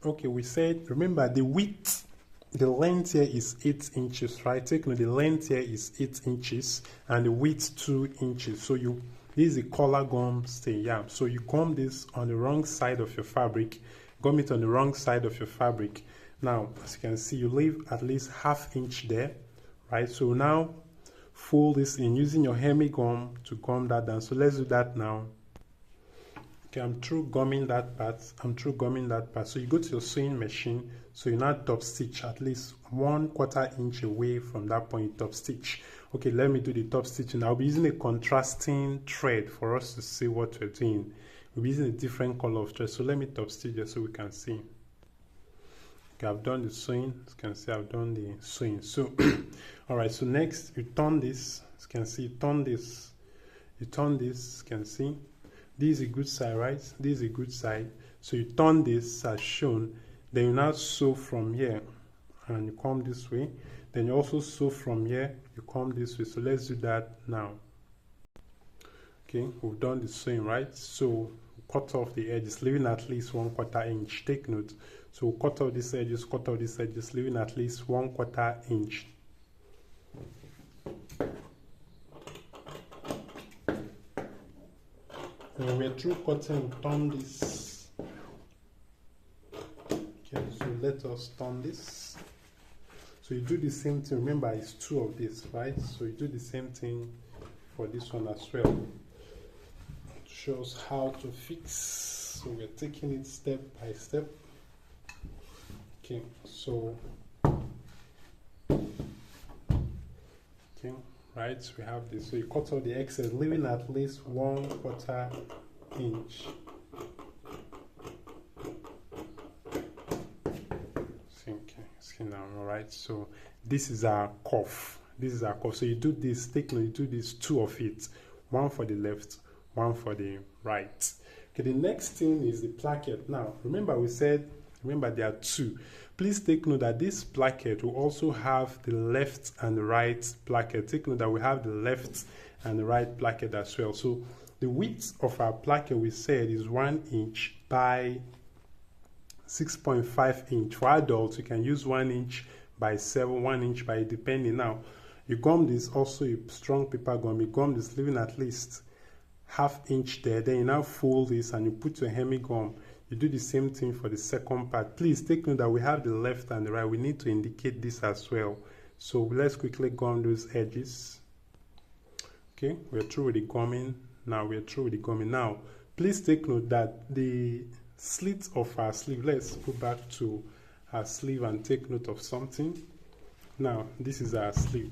Okay, we said, remember the width, the length here is 8 inches, right? Take note, the length here is 8 inches and the width 2 inches. So this is a collar gum stain, yeah. So you gum this on the wrong side of your fabric, gum it on the wrong side of your fabric. Now, as you can see, you leave at least ½ inch there, right? So now fold this in using your hemi gum to gum that down. So let's do that now. Okay, I'm through gumming that part. So you go to your sewing machine. So you now top stitch at least 1/4 inch away from that point. Top stitch. Okay, let me do the top stitching. I'll be using a contrasting thread for us to see what we're doing. We'll be using a different color of thread. So let me top stitch just so we can see. Okay, I've done the sewing. As you can see, I've done the sewing. So, all right. So next, you turn this. As you can see, you turn this. You turn this. You can see. This is a good side, right? This is a good side. So you turn this as shown. Then you now sew from here and you come this way. Then you also sew from here, you come this way. So let's do that now. Okay, we've done the sewing, right? So cut off the edges, leaving at least 1/4 inch. Take note. So cut off these edges, leaving at least 1/4 inch. When we're through cutting, turn this. Okay, so let us turn this. So you do the same thing. Remember, it's 2 of this, right? So you do the same thing for this one as well. It shows how to fix. So we're taking it step by step. Okay, so okay. Right, we have this. So you cut off the excess, leaving at least 1/4 inch. Okay, see now, all right. So this is our cuff. So you do this. Take note. You do this 2 of it, 1 for the left, 1 for the right. Okay. The next thing is the placket. Now, remember there are 2. Please take note that this placket will also have the left and the right placket. Take note that we have the left and the right placket as well. So the width of our placket, we said, is 1 inch by 6.5 inch. For adults, you can use 1 inch by 7, 1 inch by, depending. Now, you gum this, also a strong paper gum. You gum this, leaving at least ½ inch there. Then you now fold this and you put your hemi gum. You do the same thing for the second part. Please take note that we have the left and the right. We need to indicate this as well. So let's quickly gum those edges. Okay, we're through with the gumming. Now, please take note that the slit of our sleeve, let's go back to our sleeve and take note of something. Now, this is our sleeve.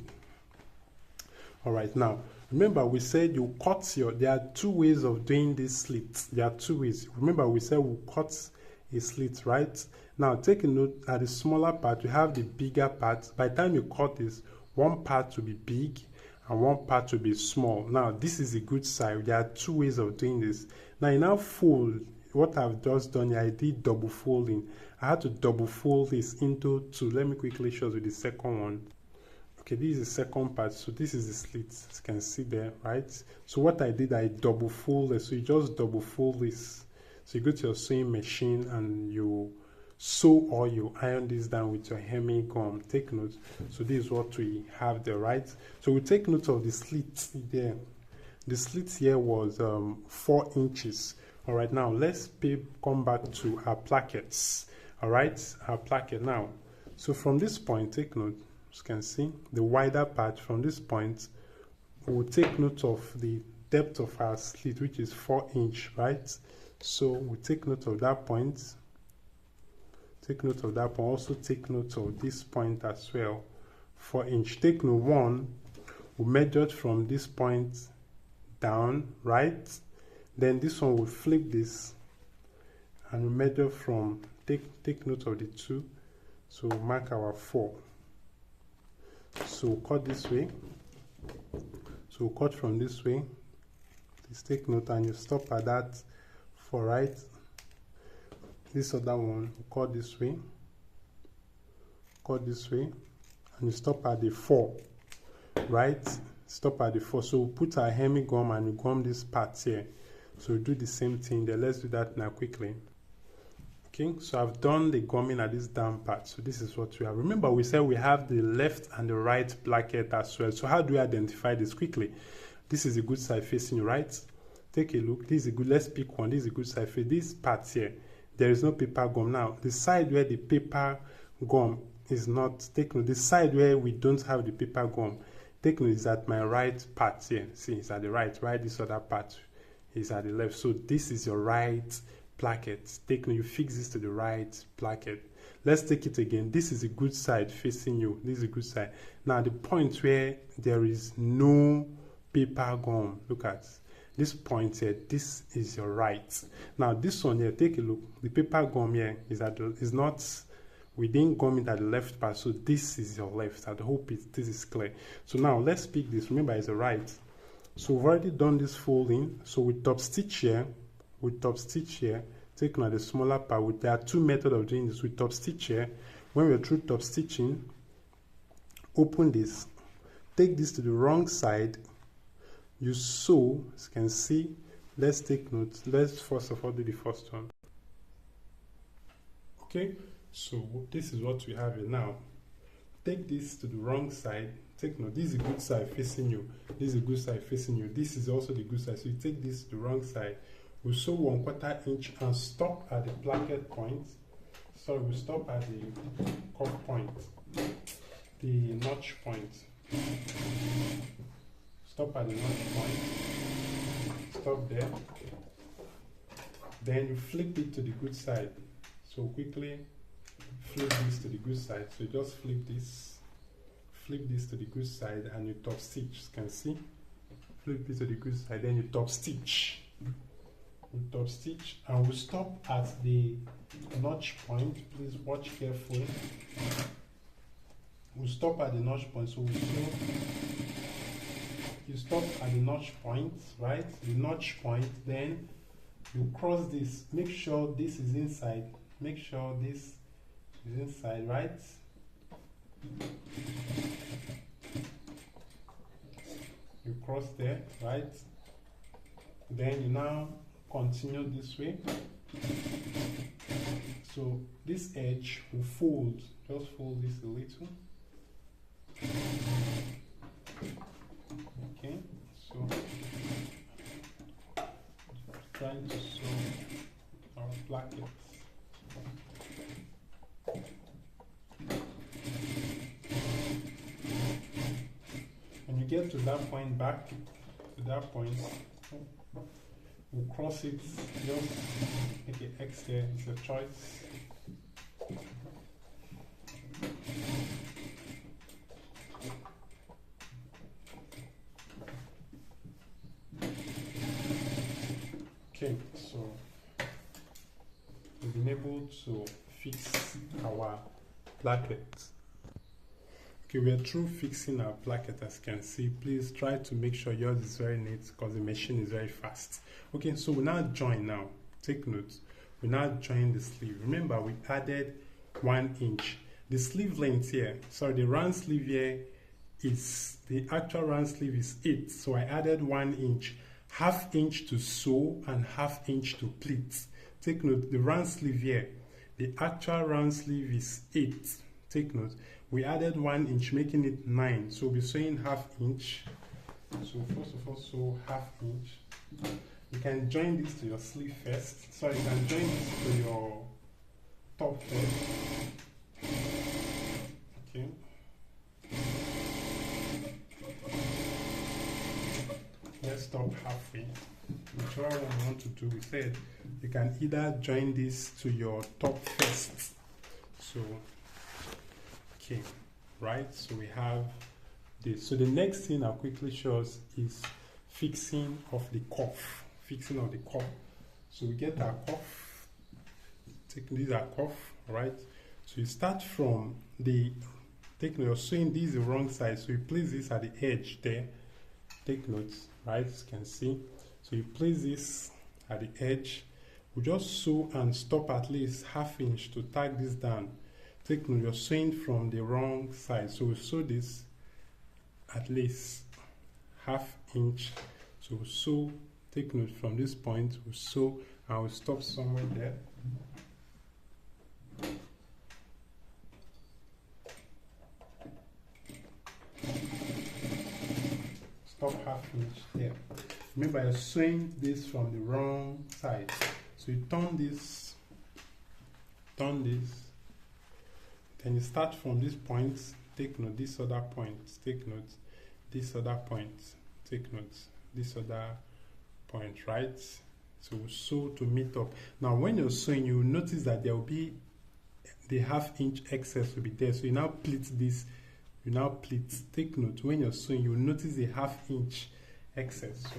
All right, now, remember we said you cut there are 2 ways of doing this slit. There are 2 ways. Remember we said we cut a slit, right? Now take a note, at the smaller part, you have the bigger part. By the time you cut this, one part will be big and one part will be small. Now this is a good side. There are 2 ways of doing this. Now you now fold. What I've just done here, I did double folding. I had to double fold this into 2. Let me quickly show you the second one. Okay, this is the second part. So this is the slit, as you can see there, right? So what I did, I double folded. So you just double fold this. So you go to your sewing machine and you sew or you iron this down with your hemming gum. Take note. So this is what we have there, right? So we take note of the slit there. The slit here was 4 inches. All right, now let's come back to our plackets. All right, our placket now. So from this point, take note. As you can see, the wider part from this point, we'll take note of the depth of our slit, which is 4 inch, right? So we take note of that point. Take note of that point. Also take note of this point as well, 4 inch. Take note 1, we measured from this point down, right? Then this one will flip this and we measure from, take note of the 2. So we'll mark our 4. So we'll cut this way. So we'll cut from this way. Please take note and you stop at that 4, right? This other one, we'll cut this way. Cut this way. And you stop at the 4, right? Stop at the 4. So we'll put our hemming gum and we gum this part here. So we'll do the same thing there. Let's do that now quickly. Okay, so I've done the gumming at this down part. So this is what we have. Remember, we said we have the left and the right placket as well. So how do we identify this quickly? This is a good side facing you, right? Take a look. This is a good, let's pick one. This is a good side face. This part here, there is no paper gum. Now, the side where the paper gum is not, take note, the side where we don't have the paper gum, take note, is at my right part here. See, it's at the right, right? This other part is at the left. So this is your right placket. Take note, you fix this to the right placket. Let's take it again. This is a good side facing you. This is a good side. Now, the point where there is no paper gum, look at this point here. This is your right. Now, this one here, take a look. The paper gum here is not, we didn't gum it at the left part, so this is your left. I hope this is clear. So now let's pick this. Remember, it's a right. So we've already done this folding. So with top stitch here, take now the smaller part. There are two methods of doing this. With top stitch here, when we're through top stitching, open this, take this to the wrong side, you sew, as you can see. Let's take note. Let's first of all do the first one. Okay, so this is what we have here now. Take this to the wrong side. Take note, this is a good side facing you. This is a good side facing you. This is also the good side. So you take this to the wrong side. We sew 1/4 inch and stop at the placket point. Sorry, we stop at the cuff point, the notch point. Stop at the notch point. Stop there. Then you flip it to the good side. So quickly flip this to the good side. So you just flip this to the good side, and you top stitch. You can see, flip it to the good side, then you top stitch. We top stitch, and we stop at the notch point. Please watch carefully. We stop at the notch point. So you stop at the notch point, right? The notch point, then you cross this. Make sure this is inside. Make sure this is inside, right? You cross there, right? Then you now continue this way. So this edge will fold. Just fold this a little. Okay, so trying to sew our placket. When you get to that point, back to that point, we'll cross it. Just make an X there. It's a choice. Okay, so we've been able to fix our placket. Okay, we are through fixing our placket, as you can see. Please try to make sure yours is very neat because the machine is very fast. Okay, so we now join now. Take note. We now join the sleeve. Remember, we added 1 inch. The sleeve length here, sorry, the round sleeve here is, the actual round sleeve is 8. So I added 1 inch. 1/2 inch to sew and 1/2 inch to pleat. Take note, the round sleeve here, the actual round sleeve is 8. Take note, we added 1 inch, making it 9. So we'll be sewing 1/2 inch. So first of all, sew 1/2 inch. You can join this to your sleeve first. So you can join this to your top first. Okay. Let's stop halfway. Whichever one you want to do, we said you can either join this to your top first. So, okay, right? So we have this. So the next thing I'll quickly show us is fixing of the cuff. Fixing of the cuff. So we get our cuff. These are cuff, right? So you start from the, you're sewing this the wrong side. So you place this at the edge there. Take notes, right? As you can see. So you place this at the edge. We just sew and stop at least 1/2 inch to tag this down. Take note, you're sewing from the wrong side. So we sew this at least 1/2 inch. So we sew, take note, from this point, we sew and we stop somewhere there. up half inch here. Remember, you're sewing this from the wrong side. So you turn this, then you start from this point, take note, this other point, take note, this other point, take note, this other point, right? So sew to meet up. Now when you're sewing, you will notice that there will be the half inch excess will be there. So you now pleat this, take note, when you're sewing, you will notice the half inch excess. So